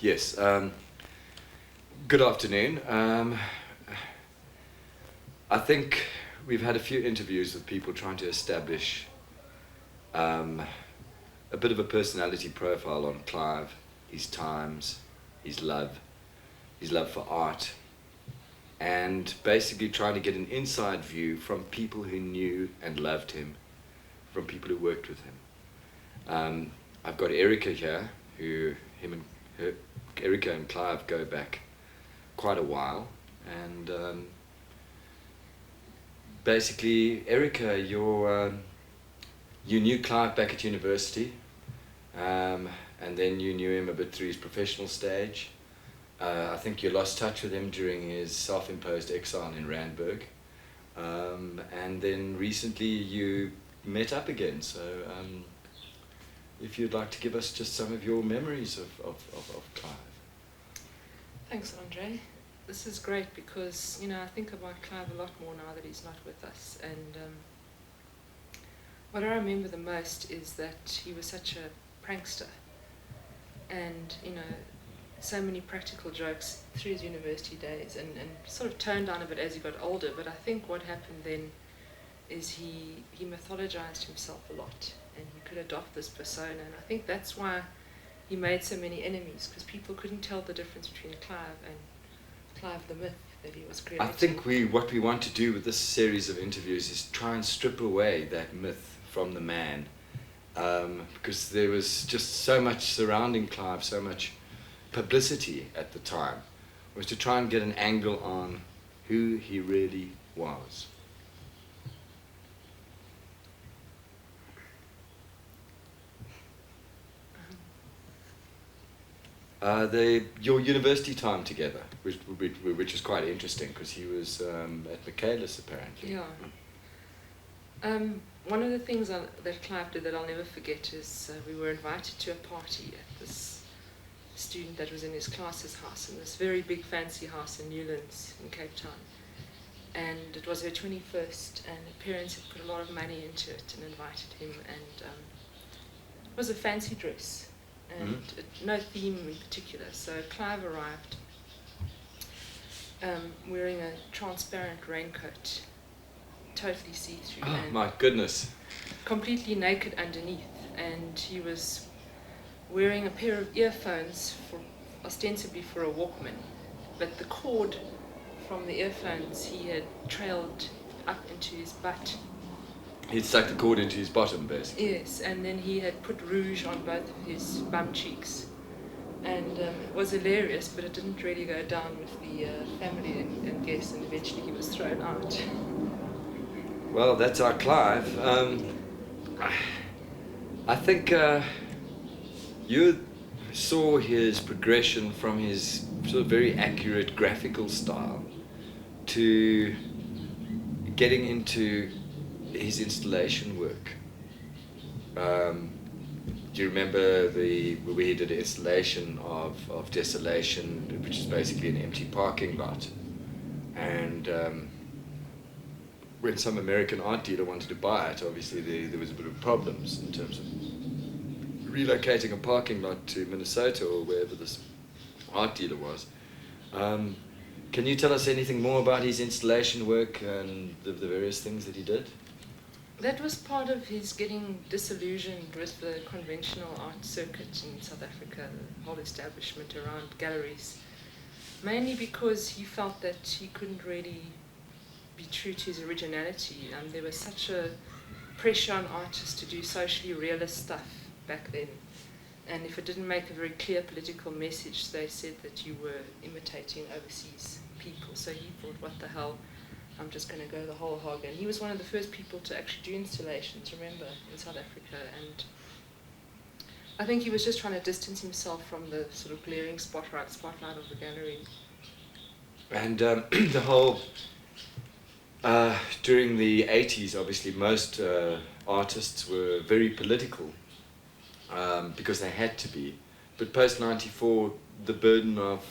Yes. Good afternoon. I think we've had a few interviews with people trying to establish um, a bit of a personality profile on Clive, his times, his love for art, and basically trying to get an inside view from people who knew and loved him, from people who worked with him. I've got Erika here, who him and her, Erika and Clive go back quite a while, and basically, Erika, you knew Clive back at university, and then you knew him a bit through his professional stage. I think you lost touch with him during his self-imposed exile in Randburg, and then recently you met up again. So, if you'd like to give us just some of your memories of Clive. Thanks, Andre. This is great because, I think about Clive a lot more now that he's not with us. And what I remember the most is that he was such a prankster. And, so many practical jokes through his university days and sort of toned down a bit as he got older. But I think what happened then is he mythologized himself a lot and he could adopt this persona. And I think that's why he made so many enemies, because people couldn't tell the difference between Clive and Clive the myth that he was creating. I think what we want to do with this series of interviews is try and strip away that myth from the man, because there was just so much surrounding Clive, so much publicity at the time, was to try and get an angle on who he really was. Your university time together, which is quite interesting, because he was at Michaelis apparently. Yeah. One of the things that Clive did that I'll never forget is we were invited to a party at this student that was in his class's house, in this very big fancy house in Newlands in Cape Town. And it was her 21st, and her parents had put a lot of money into it and invited him, and it was a fancy dress. And no theme in particular. So Clive arrived wearing a transparent raincoat, totally see-through. Oh and my goodness. completely naked underneath. And he was wearing a pair of earphones, ostensibly for a Walkman. But the cord from the earphones he had trailed up into his butt. He'd stuck the cord into his bottom, basically. Yes, and then he had put rouge on both of his bum cheeks. And it was hilarious, but it didn't really go down with the family and guests, and eventually he was thrown out. Well, that's our Clive. I think you saw his progression from his sort of very accurate graphical style to getting into his installation work. Do you remember where he did an installation of Desolation, which is basically an empty parking lot? And when some American art dealer wanted to buy it, obviously there was a bit of problems in terms of relocating a parking lot to Minnesota or wherever this art dealer was. Can you tell us anything more about his installation work and the various things that he did? That was part of his getting disillusioned with the conventional art circuit in South Africa, the whole establishment around galleries, mainly because he felt that he couldn't really be true to his originality. There was such a pressure on artists to do socially realist stuff back then, and if it didn't make a very clear political message, they said that you were imitating overseas people. So he thought, what the hell, I'm just going to go the whole hog. And he was one of the first people to actually do installations, remember, in South Africa. And I think he was just trying to distance himself from the sort of glaring spotlight of the gallery. And the whole, during the 80s, obviously, most artists were very political because they had to be. But post-94, the burden of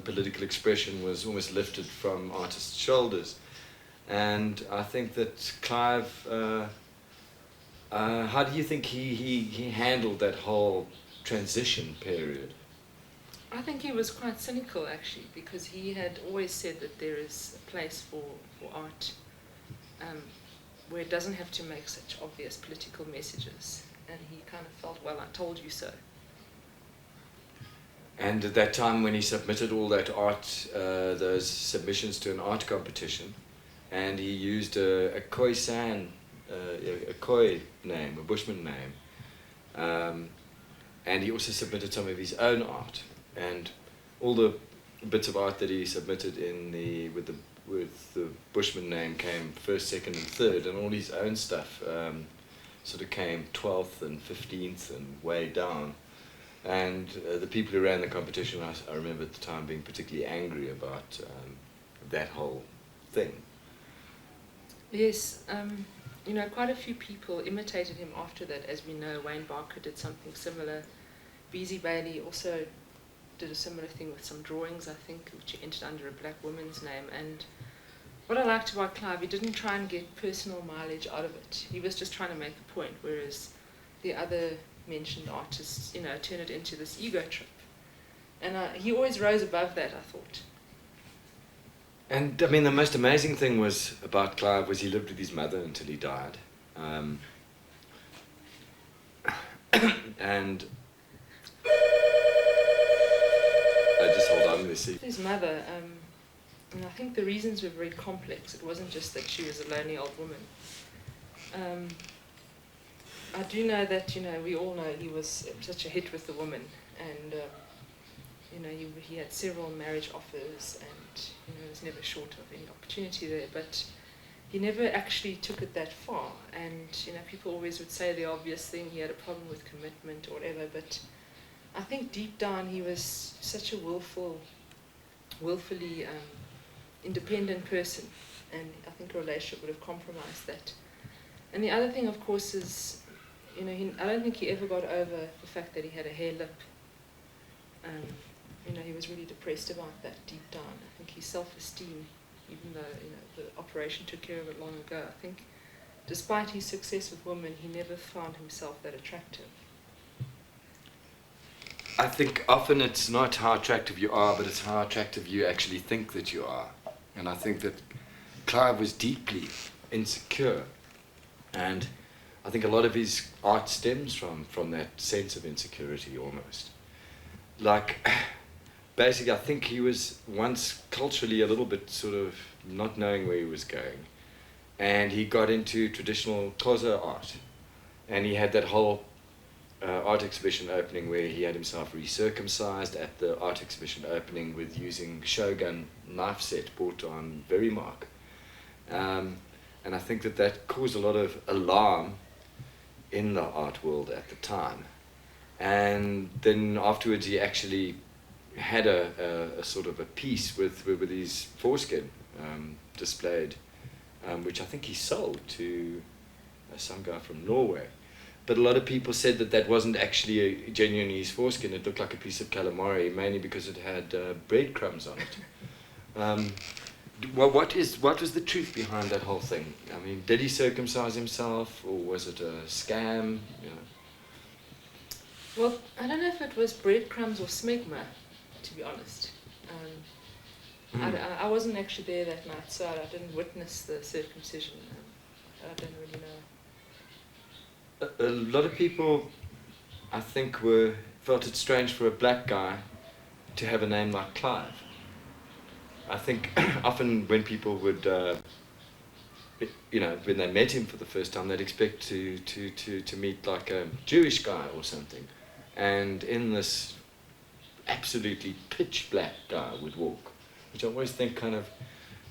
political expression was almost lifted from artists' shoulders. And I think that Clive, how do you think he handled that whole transition period? I think he was quite cynical actually, because he had always said that there is a place for art um, where it doesn't have to make such obvious political messages. And he kind of felt, well, I told you so. And at that time when he submitted all that art, those submissions to an art competition, and he used a Khoisan, a Khoi name, a Bushman name, and he also submitted some of his own art, and all the bits of art that he submitted with the Bushman name came first, second, and third, and all his own stuff sort of came 12th and 15th and way down. And the people who ran the competition, I remember at the time being particularly angry about that whole thing. Yes, you know, quite a few people imitated him after that. As we know, Wayne Barker did something similar. Beezy Bailey also did a similar thing with some drawings, I think, which he entered under a black woman's name. And what I liked about Clive, he didn't try and get personal mileage out of it. He was just trying to make a point, whereas the other mentioned artists, you know, turn it into this ego trip. And he always rose above that, I thought. And I mean, the most amazing thing was about Clive was he lived with his mother until he died. And just hold on, let's see. His mother, and I think the reasons were very complex. It wasn't just that she was a lonely old woman. I do know that, you know, we all know he was such a hit with the woman, and you know, he had several marriage offers, and you know, was never short of any opportunity there, but he never actually took it that far. And you know, people always would say the obvious thing, he had a problem with commitment or whatever, but I think deep down he was such a willfully independent person, and I think a relationship would have compromised that. And the other thing, of course, is, you know, I don't think he ever got over the fact that he had a hair lip. You know, he was really depressed about that deep down. I think his self-esteem, even though, you know, the operation took care of it long ago, I think despite his success with women, he never found himself that attractive. I think often it's not how attractive you are, but it's how attractive you actually think that you are. And I think that Clive was deeply insecure, and I think a lot of his art stems from that sense of insecurity almost. Like, basically, I think he was once culturally a little bit sort of not knowing where he was going, and he got into traditional Xhosa art, and he had that whole art exhibition opening where he had himself recircumcised at the art exhibition opening with using Shogun knife set bought on Verimark. And I think that caused a lot of alarm in the art world at the time. And then afterwards he actually had a sort of a piece with his foreskin displayed, which I think he sold to some guy from Norway. But a lot of people said that wasn't actually genuinely his foreskin. It looked like a piece of calamari, mainly because it had breadcrumbs on it. What was the truth behind that whole thing? I mean, did he circumcise himself, or was it a scam? You know? Well, I don't know if it was breadcrumbs or smegma, to be honest. I wasn't actually there that night, so I didn't witness the circumcision. I don't really know. A lot of people, I think, felt it strange for a black guy to have a name like Clive. I think often when people would, you know, when they met him for the first time, they'd expect to meet like a Jewish guy or something, and in this absolutely pitch black guy would walk, which I always think kind of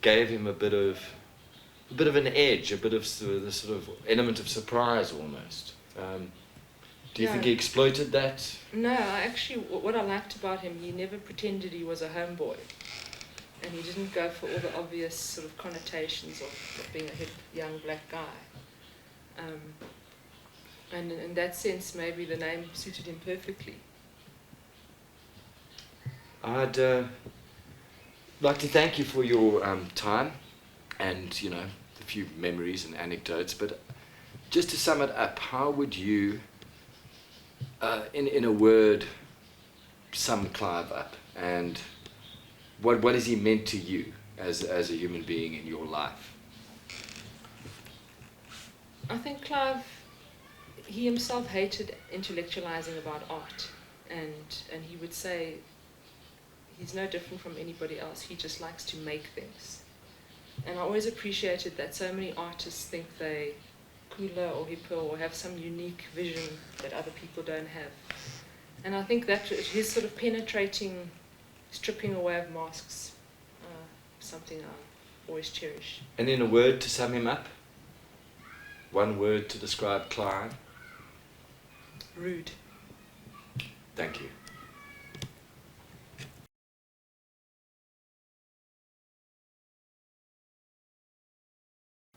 gave him a bit of an edge, a bit of the sort of element of surprise almost. Do you think he exploited that? No, actually, what I liked about him, he never pretended he was a homeboy, and he didn't go for all the obvious sort of connotations of being a hip young black guy. And in that sense, maybe the name suited him perfectly. I'd like to thank you for your time and, you know, a few memories and anecdotes, but just to sum it up, how would you, in a word, sum Clive up, and what has he meant to you as a human being in your life? I think Clive, he himself hated intellectualizing about art, and he would say he's no different from anybody else. He just likes to make things. And I always appreciated that so many artists think they cooler or hipper or have some unique vision that other people don't have. And I think that his sort of penetrating, stripping away of masks, something I always cherish. And in a word to sum him up, one word to describe Clive? Rude. Thank you.